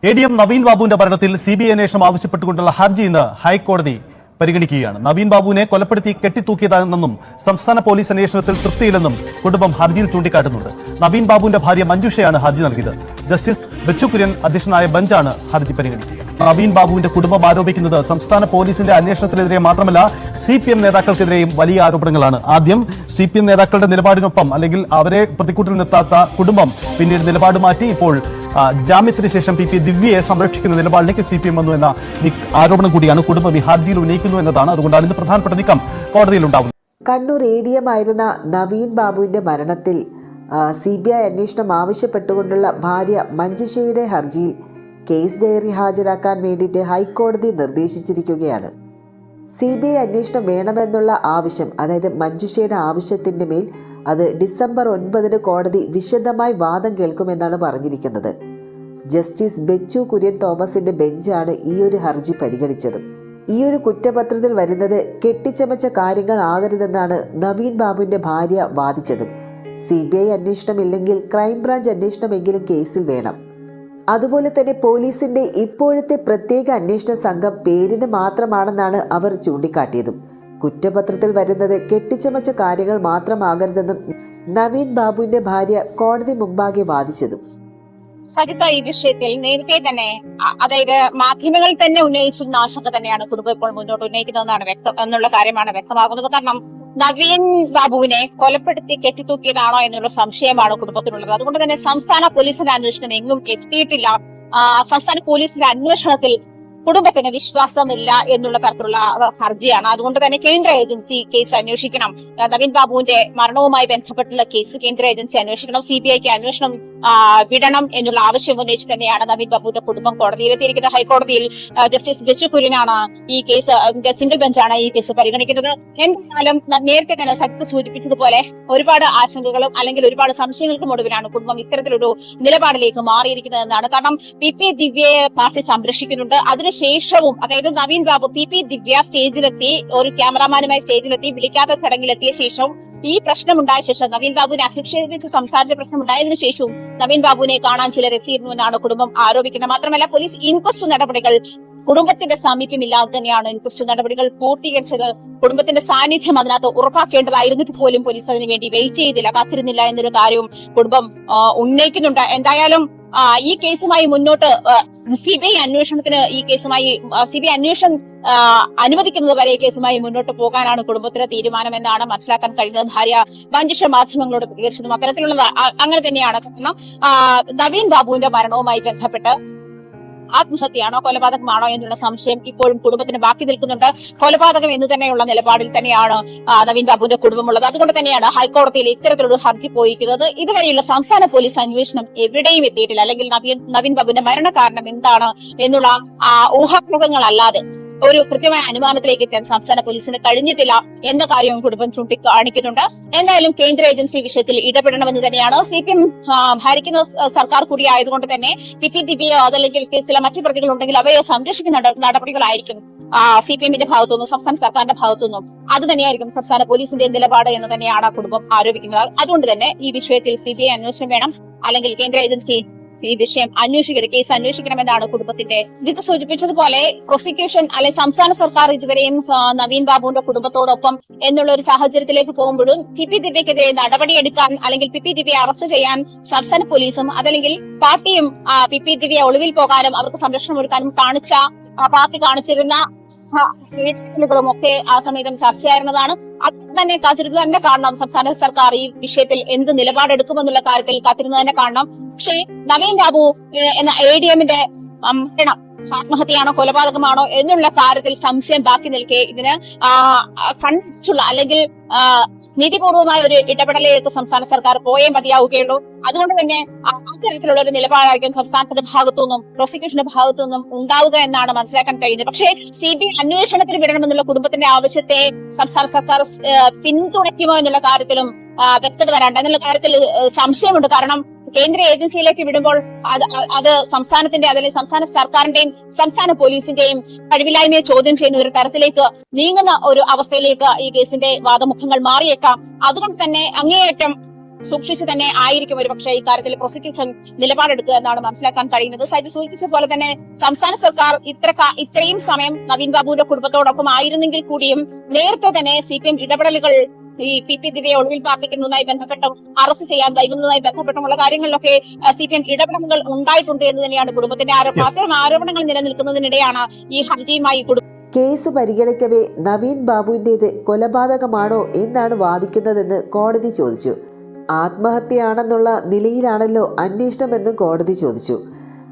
ADM Naveen ബാബുവിന്റെ മരണത്തിൽ CBI അന്വേഷണം ആവശ്യപ്പെട്ടുകൊണ്ടുള്ള ഹർജി ഇന്ന് ഹൈക്കോടതി പരിഗണിക്കുകയാണ്. നവീൻ ബാബുവിനെ കൊലപ്പെടുത്തി കെട്ടിത്തൂക്കിയതാണെന്നും സംസ്ഥാന പോലീസ് അന്വേഷണത്തിൽ തൃപ്തിയില്ലെന്നും കുടുംബം ഹർജിയിൽ ചൂണ്ടിക്കാട്ടുന്നുണ്ട്. നവീൻ ബാബുവിന്റെ ഭാര്യ മഞ്ജുഷയാണ് ഹർജി നൽകിയത്. ജസ്റ്റിസ് ബെച്ചു കുര്യൻ അധ്യക്ഷനായ ബെഞ്ചാണ് ഹർജി പരിഗണിക്കുക. നവീൻ ബാബുവിന്റെ കുടുംബം ആരോപിക്കുന്നത് സംസ്ഥാന പോലീസിന്റെ അന്വേഷണത്തിനെതിരെ മാത്രമല്ല CPM നേതാക്കൾക്കെതിരെയും വലിയ ആരോപണങ്ങളാണ്. ആദ്യം CPM നേതാക്കളുടെ നിലപാടിനൊപ്പം അല്ലെങ്കിൽ അവരെ പ്രതിക്കൂട്ടിൽ നിർത്താത്ത കുടുംബം പിന്നീട് നിലപാട് മാറ്റി ഇപ്പോൾ ജാമ്യത്തിന് ശേഷം PP ദിവ്യയെ സംരക്ഷിക്കുന്ന നിലപാടിലേക്ക് CPM വന്നു എന്ന ആരോപണം കൂടിയാണ് കുടുംബം ഈ ഹർജിയിൽ ഉന്നയിക്കുന്നു എന്നതാണ്. അതുകൊണ്ടാണ് ഇത് പ്രധാനപ്പെട്ട നീക്കം കോടതിയിൽ ഉണ്ടാവുന്നത്. കണ്ണൂർ ADM ആയിരുന്ന നവീൻ ബാബുവിന്റെ മരണത്തിൽ CBI അന്വേഷണം ആവശ്യപ്പെട്ടുകൊണ്ടുള്ള ഭാര്യ മഞ്ജുഷയുടെ ഹർജിയിൽ കേസ് ഡയറി ഹാജരാക്കാൻ വേണ്ടിയിട്ട് ഹൈക്കോടതി നിർദ്ദേശിച്ചിരിക്കുകയാണ്. CBI അന്വേഷണം വേണമെന്നുള്ള ആവശ്യം, അതായത് മഞ്ജുഷയുടെ ആവശ്യത്തിന്റെ മേൽ അത് ഡിസംബർ 9 കോടതി വിശദമായി വാദം കേൾക്കുമെന്നാണ് പറഞ്ഞിരിക്കുന്നത്. ജസ്റ്റിസ് ബെച്ചു കുര്യൻ തോമസിന്റെ ബെഞ്ചാണ് ഈ ഒരു ഹർജി പരിഗണിച്ചത്. ഈ ഒരു കുറ്റപത്രത്തിൽ വരുന്നത് കെട്ടിച്ചമച്ച കാര്യങ്ങൾ ആകരുതെന്നാണ് നവീൻ ബാബുവിന്റെ ഭാര്യ വാദിച്ചത്. CBI അന്വേഷണമില്ലെങ്കിൽ ക്രൈംബ്രാഞ്ച് അന്വേഷണമെങ്കിലും കേസിൽ വേണം. അതുപോലെ തന്നെ പോലീസിന്റെ ഇപ്പോഴത്തെ പ്രത്യേക അന്വേഷണ സംഘം പേരിന് മാത്രമാണെന്നാണ് അവർ ചൂണ്ടിക്കാട്ടിയതും. കുറ്റപത്രത്തിൽ വരുന്നത് കെട്ടിച്ചമച്ച കാര്യങ്ങൾ മാത്രമാകരുതെന്നും നവീൻ ബാബുവിന്റെ ഭാര്യ കോടതി മുമ്പാകെ വാദിച്ചതും. സജിത്ത, ഈ വിഷയത്തിൽ നേരത്തെ തന്നെ അതായത് മാധ്യമങ്ങളിൽ തന്നെ ഉന്നയിച്ചിരുന്ന ആശങ്ക തന്നെയാണ് കുടുംബം ഇപ്പോൾ മുന്നോട്ട് ഉന്നയിക്കുന്നതെന്നാണ് എന്നുള്ള കാര്യമാണ് വ്യക്തമാകുന്നത്. കാരണം നവീൻ ബാബുവിനെ കൊലപ്പെടുത്തി കെട്ടിത്തൂക്കിയതാണോ എന്നുള്ള സംശയമാണ് കുടുംബത്തിനുള്ളത്. അതുകൊണ്ട് തന്നെ സംസ്ഥാന പോലീസിന്റെ അന്വേഷണം എങ്ങും എത്തിയിട്ടില്ല. സംസ്ഥാന പോലീസിന്റെ അന്വേഷണത്തിൽ കുടുംബത്തിന് വിശ്വാസമില്ല എന്നുള്ള തരത്തിലുള്ള ഹർജിയാണ്. അതുകൊണ്ട് തന്നെ കേന്ദ്ര ഏജൻസി കേസ് അന്വേഷിക്കണം. നവീൻ ബാബുവിന്റെ മരണവുമായി ബന്ധപ്പെട്ടുള്ള കേസ് കേന്ദ്ര ഏജൻസി അന്വേഷിക്കണം. CBIക്ക് അന്വേഷണം വിടണം എന്നുള്ള ആവശ്യം ഉന്നയിച്ച് തന്നെയാണ് നവീൻ ബാബുവിന്റെ കുടുംബം കോടതിയിലെത്തിയിരിക്കുന്നത്. ഹൈക്കോടതിയിൽ ജസ്റ്റിസ് ബെച്ചു കുര്യനാണ് ഈ കേസ്, സിംഗിൾ ബെഞ്ചാണ് ഈ കേസ് പരിഗണിക്കുന്നത്. എന്തായാലും നേരത്തെ തന്നെ സജിത്ത് സൂചിപ്പിച്ചതുപോലെ ഒരുപാട് ആശങ്കകളും അല്ലെങ്കിൽ ഒരുപാട് സംശയങ്ങൾക്കും ഒടുവിലാണ് കുടുംബം ഇത്തരത്തിലൊരു നിലപാടിലേക്ക് മാറിയിരിക്കുന്നതെന്നാണ്. കാരണം PP ദിവ്യയെ പാർട്ടി സംരക്ഷിക്കുന്നുണ്ട്. അതിനുശേഷവും അതായത് നവീൻ ബാബു PP ദിവ്യ സ്റ്റേജിലെത്തി, ഒരു ക്യാമറാമാനുമായി സ്റ്റേജിലെത്തി, വിളിക്കാത്ത ചടങ്ങിലെത്തിയ ശേഷം ഈ പ്രശ്നമുണ്ടായ ശേഷം നവീൻ ബാബുവിനെ അധിക്ഷേപിച്ച് സംസാരിച്ച പ്രശ്നമുണ്ടായതിനു ശേഷവും നവീൻ ബാബുവിനെ കാണാൻ ചിലർ എത്തിയിരുന്നു എന്നാണ് കുടുംബം ആരോപിക്കുന്നത്. മാത്രമല്ല പോലീസ് ഇൻക്വസ്റ്റ് നടപടികൾ കുടുംബത്തിന്റെ സാമീപ്യമില്ലാതെ തന്നെയാണ് ഇൻക്വസ്റ്റ് നടപടികൾ പൂർത്തീകരിച്ചത്. കുടുംബത്തിന്റെ സാന്നിധ്യം അതിനകത്ത് ഉറപ്പാക്കേണ്ടതായിരുന്നിട്ട് പോലും പോലീസ് അതിനു വേണ്ടി വെയിറ്റ് ചെയ്തില്ല, കാത്തിരുന്നില്ല എന്നൊരു കാര്യവും കുടുംബം ഉന്നയിക്കുന്നുണ്ട്. എന്തായാലും ഈ കേസുമായി മുന്നോട്ട് CBI അന്വേഷണത്തിന് CBI അന്വേഷണം അനുവദിക്കുന്നത് വരെ കേസുമായി മുന്നോട്ട് പോകാനാണ് കുടുംബത്തിന്റെ തീരുമാനം എന്നാണ് മനസ്സിലാക്കാൻ കഴിയുന്നത്. ഭാര്യ മഞ്ജുഷ മാധ്യമങ്ങളോട് പ്രതികരിച്ചതും അത്തരത്തിലുള്ള അങ്ങനെ തന്നെയാണ്. കാരണം നവീൻ ബാബുവിന്റെ മരണവുമായി ബന്ധപ്പെട്ട് ആത്മഹത്യയാണോ കൊലപാതകമാണോ എന്നുള്ള സംശയം ഇപ്പോഴും കുടുംബത്തിന് ബാക്കി നിൽക്കുന്നുണ്ട്. കൊലപാതകം എന്ന് തന്നെയുള്ള നിലപാടിൽ തന്നെയാണ് നവീൻ ബാബുവിന്റെ കുടുംബമുള്ളത്. അതുകൊണ്ട് തന്നെയാണ് ഹൈക്കോടതിയിൽ ഇത്തരത്തിലൊരു ഹർജി പോയിരിക്കുന്നത്. ഇതുവരെയുള്ള സംസ്ഥാന പോലീസ് അന്വേഷണം എവിടെയും എത്തിയിട്ടില്ല. അല്ലെങ്കിൽ നവീൻ ബാബുവിന്റെ മരണകാരണം എന്താണ് എന്നുള്ള ഊഹാപോഹങ്ങളല്ലാതെ ഒരു കൃത്യമായ അനുമാനത്തിലേക്ക് എത്താൻ സംസ്ഥാന പോലീസിന് കഴിഞ്ഞിട്ടില്ല എന്ന കാര്യവും കുടുംബം ചൂണ്ടിക്കാണിക്കുന്നുണ്ട്. എന്തായാലും കേന്ദ്ര ഏജൻസി വിഷയത്തിൽ ഇടപെടണമെന്ന് തന്നെയാണ്. CPM ഭരിക്കുന്ന സർക്കാർ കൂടിയായതുകൊണ്ട് തന്നെ PP ദിവ്യയോ അതല്ലെങ്കിൽ കേസിലെ മറ്റു പ്രതികളുണ്ടെങ്കിൽ അവയെ സംരക്ഷിക്കുന്ന നടപടികളായിരിക്കും CPMന്റെ ഭാഗത്തുനിന്നും സംസ്ഥാന സർക്കാരിന്റെ ഭാഗത്തുനിന്നും. അത് തന്നെയായിരിക്കും സംസ്ഥാന പോലീസിന്റെ നിലപാട് എന്ന് തന്നെയാണ് കുടുംബം ആരോപിക്കുന്നത്. അതുകൊണ്ട് തന്നെ ഈ വിഷയത്തിൽ CBI അന്വേഷണം വേണം, അല്ലെങ്കിൽ കേന്ദ്ര ഏജൻസി ഈ വിഷയം കേസ് അന്വേഷിക്കണമെന്നാണ് കുടുംബത്തിന്റെ. ജിത്ത് സൂചിപ്പിച്ചതുപോലെ പ്രോസിക്യൂഷൻ അല്ലെങ്കിൽ സംസ്ഥാന സർക്കാർ ഇതുവരെയും നവീൻ ബാബുവിന്റെ കുടുംബത്തോടൊപ്പം എന്നുള്ള ഒരു സാഹചര്യത്തിലേക്ക് പോകുമ്പോഴും PP ദിവ്യക്കെതിരെ നടപടിയെടുക്കാൻ അല്ലെങ്കിൽ PP ദിവ്യയെ അറസ്റ്റ് ചെയ്യാൻ സംസ്ഥാന പോലീസും അതല്ലെങ്കിൽ പാർട്ടിയും PP ദിവ്യയെ ഒളിവിൽ പോകാനും അവർക്ക് സംരക്ഷണം ഒരുക്കാനും പാർട്ടി കാണിച്ചിരുന്ന ും ഒക്കെ ആ സമയത്തും ചർച്ചയായിരുന്നതാണ്. അത് തന്നെ കാത്തിരുന്ന് തന്നെ കാണണം സംസ്ഥാന സർക്കാർ ഈ വിഷയത്തിൽ എന്ത് നിലപാടെടുക്കുമെന്നുള്ള കാര്യത്തിൽ കാത്തിരുന്ന് തന്നെ കാണണം. പക്ഷേ നവീൻ ബാബു എന്ന ADMന്റെ മരണം ആത്മഹത്യയാണോ കൊലപാതകമാണോ എന്നുള്ള കാര്യത്തിൽ സംശയം ബാക്കി നിൽക്കെ ഇതിന് കണ്ടിച്ചുള്ള അല്ലെങ്കിൽ നീതിപൂർവമായ ഒരു ഇടപെടലിലേക്ക് സംസ്ഥാന സർക്കാർ പോയേ മതിയാവുകയുള്ളൂ. അതുകൊണ്ട് തന്നെ അത്തരത്തിലുള്ള ഒരു നിലപാടായിരിക്കും സംസ്ഥാനത്തിന്റെ ഭാഗത്തുനിന്നും പ്രോസിക്യൂഷന്റെ ഭാഗത്തുനിന്നും ഉണ്ടാവുക എന്നാണ് മനസ്സിലാക്കാൻ കഴിയുന്നത്. പക്ഷേ CBI അന്വേഷണത്തിന് വിടണമെന്നുള്ള കുടുംബത്തിന്റെ ആവശ്യത്തെ സംസ്ഥാന സർക്കാർ പിന്തുണയ്ക്കുമോ എന്നുള്ള കാര്യത്തിലും വ്യക്തത വരാണ്ട് എന്നുള്ള കാര്യത്തിൽ സംശയമുണ്ട്. കാരണം കേന്ദ്ര ഏജൻസിയിലേക്ക് വിടുമ്പോൾ അത് സംസ്ഥാനത്തിന്റെ അല്ലെങ്കിൽ സംസ്ഥാന സർക്കാരിന്റെയും സംസ്ഥാന പോലീസിന്റെയും കഴിവില്ലായ്മയെ ചോദ്യം ചെയ്യുന്ന ഒരു തരത്തിലേക്ക് നീങ്ങുന്ന ഒരു അവസ്ഥയിലേക്ക് ഈ കേസിന്റെ വാദമുഖങ്ങൾ മാറിയേക്കാം. അതുകൊണ്ട് തന്നെ അങ്ങേയറ്റം സൂക്ഷിച്ച് തന്നെ ആയിരിക്കും ഒരു പക്ഷേ ഇക്കാര്യത്തിൽ പ്രോസിക്യൂഷൻ നിലപാടെടുക്കുക എന്നാണ് മനസ്സിലാക്കാൻ കഴിയുന്നത്. സൈദ് സൂചിപ്പിച്ച പോലെ തന്നെ സംസ്ഥാന സർക്കാർ ഇത്രയും സമയം നവീൻ ബാബുവിന്റെ കുടുംബത്തോടൊപ്പം ആയിരുന്നെങ്കിൽ കൂടിയും നേരത്തെ തന്നെ CPM ഇടപെടലുകൾ ഈ PP ദിവ്യയെ ഒളിവിൽ പാർപ്പിക്കുന്നതുമായി ബന്ധപ്പെട്ടും അറസ്റ്റ് ചെയ്യാൻ വൈകുന്നതുമായി ബന്ധപ്പെട്ടുമുള്ള കാര്യങ്ങളിലൊക്കെ CPM ഇടപെടലുകൾ ഉണ്ടായിട്ടുണ്ട് എന്ന് തന്നെയാണ് കുടുംബത്തിന്റെ അത്തരം ആരോപണങ്ങൾ നിലനിൽക്കുന്നതിനിടെയാണ് ഈ ഹർജിയുമായി കേസ് പരിഗണിക്കവേ നവീൻ ബാബുവിന്റേത് കൊലപാതകമാണോ എന്നാണ് വാദിക്കുന്നതെന്ന് കോടതി ചോദിച്ചു. ആത്മഹത്യയാണെന്നുള്ള നിലയിലാണല്ലോ അന്വേഷണമെന്നും കോടതി ചോദിച്ചു.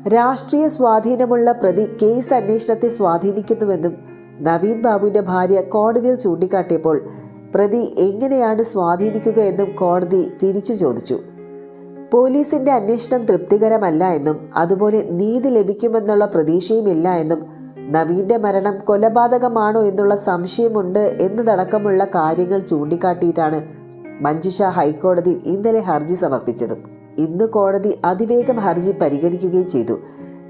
രാഷ്ട്രീയ സ്വാധീനമുള്ള പ്രതി കേസ് അന്വേഷണത്തെ സ്വാധീനിക്കുന്നുവെന്നും നവീൻ ബാബുവിന്റെ ഭാര്യ കോടതിയിൽ ചൂണ്ടിക്കാട്ടിയപ്പോൾ പ്രതി എങ്ങനെയാണ് സ്വാധീനിക്കുക എന്നും കോടതി തിരിച്ചു ചോദിച്ചു. പോലീസിന്റെ അന്വേഷണം തൃപ്തികരമല്ല എന്നും അതുപോലെ നീതി ലഭിക്കുമെന്നുള്ള പ്രതീക്ഷയുമില്ല എന്നും നവീന്റെ മരണം കൊലപാതകമാണോ എന്നുള്ള സംശയമുണ്ട് എന്നതടക്കമുള്ള കാര്യങ്ങൾ ചൂണ്ടിക്കാട്ടിയിട്ടാണ് മഞ്ജുഷ ഹൈക്കോടതിയിൽ ഇന്നലെ ഹർജി സമർപ്പിച്ചത്. ഇന്ന് കോടതി അതിവേഗം ഹർജി പരിഗണിക്കുകയും ചെയ്തു.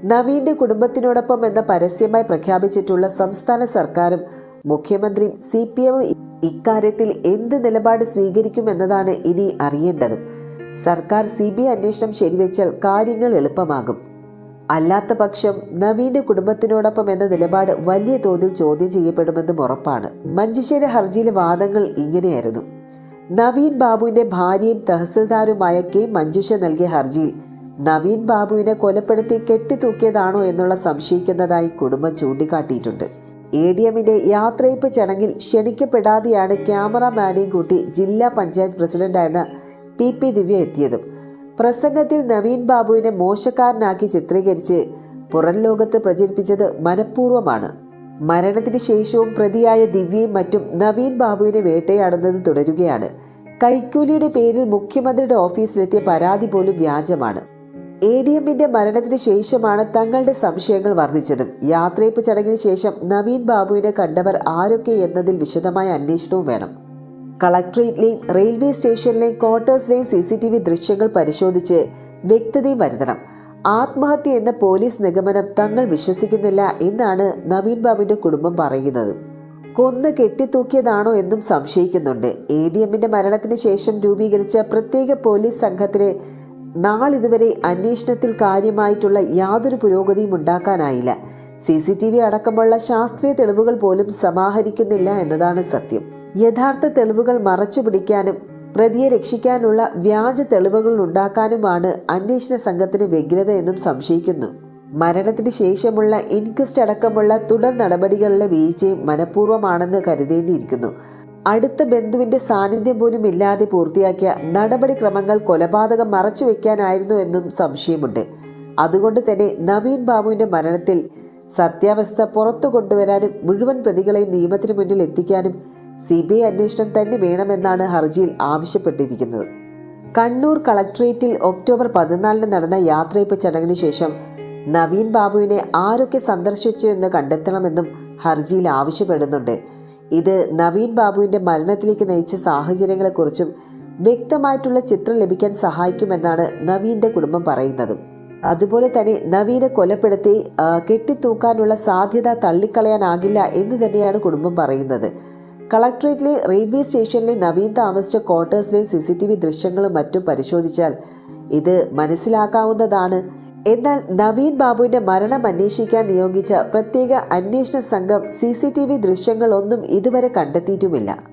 നവീന്റെ കുടുംബത്തിനോടൊപ്പം എന്ന പരസ്യമായി പ്രഖ്യാപിച്ചിട്ടുള്ള സംസ്ഥാന സർക്കാരും മുഖ്യമന്ത്രിയും CPMഉം ഇക്കാര്യത്തിൽ എന്ത് നിലപാട് സ്വീകരിക്കുമെന്നതാണ് ഇനി അറിയേണ്ടത്. സർക്കാർ CBI അന്വേഷണം ശരിവെച്ചാൽ കാര്യങ്ങൾ എളുപ്പമാകും. അല്ലാത്ത പക്ഷം നവീന്റെ കുടുംബത്തിനോടൊപ്പം എന്ന നിലപാട് വലിയ തോതിൽ ചോദ്യം ചെയ്യപ്പെടുമെന്നും ഉറപ്പാണ്. മഞ്ജുഷയുടെ ഹർജിയിലെ വാദങ്ങൾ ഇങ്ങനെയായിരുന്നു. നവീൻ ബാബുവിന്റെ ഭാര്യയും തഹസിൽദാരുമായ K മഞ്ജുഷ നൽകിയ ഹർജിയിൽ നവീൻ ബാബുവിനെ കൊലപ്പെടുത്തി കെട്ടിത്തൂക്കിയതാണോ എന്നുള്ള സംശയിക്കുന്നതായി കുടുംബം ചൂണ്ടിക്കാട്ടിയിട്ടുണ്ട്. ADMന്റെ യാത്രയപ്പ് ചടങ്ങിൽ ക്ഷണിക്കപ്പെടാതെയാണ് ക്യാമറാമാനെയും കൂട്ടി ജില്ലാ പഞ്ചായത്ത് പ്രസിഡന്റായിരുന്ന PP ദിവ്യ എത്തിയതും. പ്രസംഗത്തിൽ നവീൻ ബാബുവിനെ മോശക്കാരനാക്കി ചിത്രീകരിച്ച് പുറം ലോകത്ത് പ്രചരിപ്പിച്ചത് മനഃപൂർവ്വമാണ്. മരണത്തിന് ശേഷവും പ്രതിയായ ദിവ്യയും മറ്റും നവീൻ ബാബുവിനെ വേട്ടയാടുന്നത് തുടരുകയാണ്. കൈക്കൂലിയുടെ പേരിൽ മുഖ്യമന്ത്രിയുടെ ഓഫീസിലെത്തിയ പരാതി പോലും വ്യാജമാണ്. ADMന്റെ മരണത്തിന് ശേഷമാണ് തങ്ങളുടെ സംശയങ്ങൾ വർദ്ധിച്ചതും. യാത്രയപ്പ് ചടങ്ങിന് ശേഷം നവീൻ ബാബുവിനെ കണ്ടവർ ആരൊക്കെ എന്നതിൽ വിശദമായ അന്വേഷണവും വേണം. കളക്ട്രേറ്റിലെയും റെയിൽവേ സ്റ്റേഷനിലെയും ക്വാർട്ടേഴ്സിലെയും CCTV ദൃശ്യങ്ങൾ പരിശോധിച്ച് വ്യക്തതയും വരുത്തണം. ആത്മഹത്യ എന്ന പോലീസ് നിഗമനം തങ്ങൾ വിശ്വസിക്കുന്നില്ല എന്നാണ് നവീൻ ബാബുവിന്റെ കുടുംബം പറയുന്നത്. കൊന്ന് കെട്ടിത്തൂക്കിയതാണോ എന്നും സംശയിക്കുന്നുണ്ട്. ADMന്റെ മരണത്തിന് ശേഷം രൂപീകരിച്ച പ്രത്യേക പോലീസ് സംഘത്തിന് നാളിതുവരെ അന്വേഷണത്തിൽ കാര്യമായിട്ടുള്ള യാതൊരു പുരോഗതിയും ഉണ്ടാക്കാനായില്ല. CCTV അടക്കമുള്ള ശാസ്ത്രീയ തെളിവുകൾ പോലും സമാഹരിക്കുന്നില്ല എന്നതാണ് സത്യം. യഥാർത്ഥ തെളിവുകൾ മറച്ചുപിടിക്കാനും പ്രതിയെ രക്ഷിക്കാനുള്ള വ്യാജ തെളിവുകൾ ഉണ്ടാക്കാനുമാണ് അന്വേഷണ സംഘത്തിന് വ്യഗ്രത എന്നും സംശയിക്കുന്നു. മരണത്തിന് ശേഷമുള്ള ഇൻക്വസ്റ്റ് അടക്കമുള്ള തുടർ നടപടികളിലെ വീഴ്ചയും മനഃപൂർവ്വമാണെന്ന് കരുതേണ്ടിയിരിക്കുന്നു. അടുത്ത ബന്ധുവിന്റെ സാന്നിധ്യം പോലും ഇല്ലാതെ പൂർത്തിയാക്കിയ നടപടിക്രമങ്ങൾ കൊലപാതകം മറച്ചുവെക്കാനായിരുന്നു എന്നും സംശയമുണ്ട്. അതുകൊണ്ട് തന്നെ നവീൻ ബാബുവിന്റെ മരണത്തിൽ സത്യാവസ്ഥ പുറത്തു കൊണ്ടുവരാനും മുഴുവൻ പ്രതികളെയും നിയമത്തിന് മുന്നിൽ എത്തിക്കാനും CBI അന്വേഷണം തന്നെ വേണമെന്നാണ് ഹർജിയിൽ ആവശ്യപ്പെട്ടിരിക്കുന്നത്. കണ്ണൂർ കളക്ട്രേറ്റിൽ ഒക്ടോബർ 14 നടന്ന യാത്രയപ്പ് ചടങ്ങിന് ശേഷം നവീൻ ബാബുവിനെ ആരൊക്കെ സന്ദർശിച്ചു എന്ന് കണ്ടെത്തണമെന്നും ഹർജിയിൽ ആവശ്യപ്പെടുന്നുണ്ട്. ഇത് നവീൻ ബാബുവിന്റെ മരണത്തിലേക്ക് നയിച്ച സാഹചര്യങ്ങളെക്കുറിച്ചും വ്യക്തമായിട്ടുള്ള ചിത്രം ലഭിക്കാൻ സഹായിക്കുമെന്നാണ് നവീന്റെ കുടുംബം പറയുന്നത്. അതുപോലെ തന്നെ നവീനെ കൊലപ്പെടുത്തി കെട്ടിത്തൂക്കാനുള്ള സാധ്യത തള്ളിക്കളയാനാകില്ല എന്ന് തന്നെയാണ് കുടുംബം പറയുന്നത്. കളക്ട്രേറ്റിലെ റെയിൽവേ സ്റ്റേഷനിലെ നവീൻ താമസിച്ച ക്വാർട്ടേഴ്സിലെ CCTV ദൃശ്യങ്ങളും മറ്റും പരിശോധിച്ചാൽ ഇത് മനസ്സിലാക്കാവുന്നതാണ്. എന്നാൽ നവീൻ ബാബുവിന്റെ മരണം അന്വേഷിക്കാൻ നിയോഗിച്ച പ്രത്യേക അന്വേഷണ സംഘം CCTV ദൃശ്യങ്ങളൊന്നും ഇതുവരെ കണ്ടെത്തിയിട്ടുമില്ല.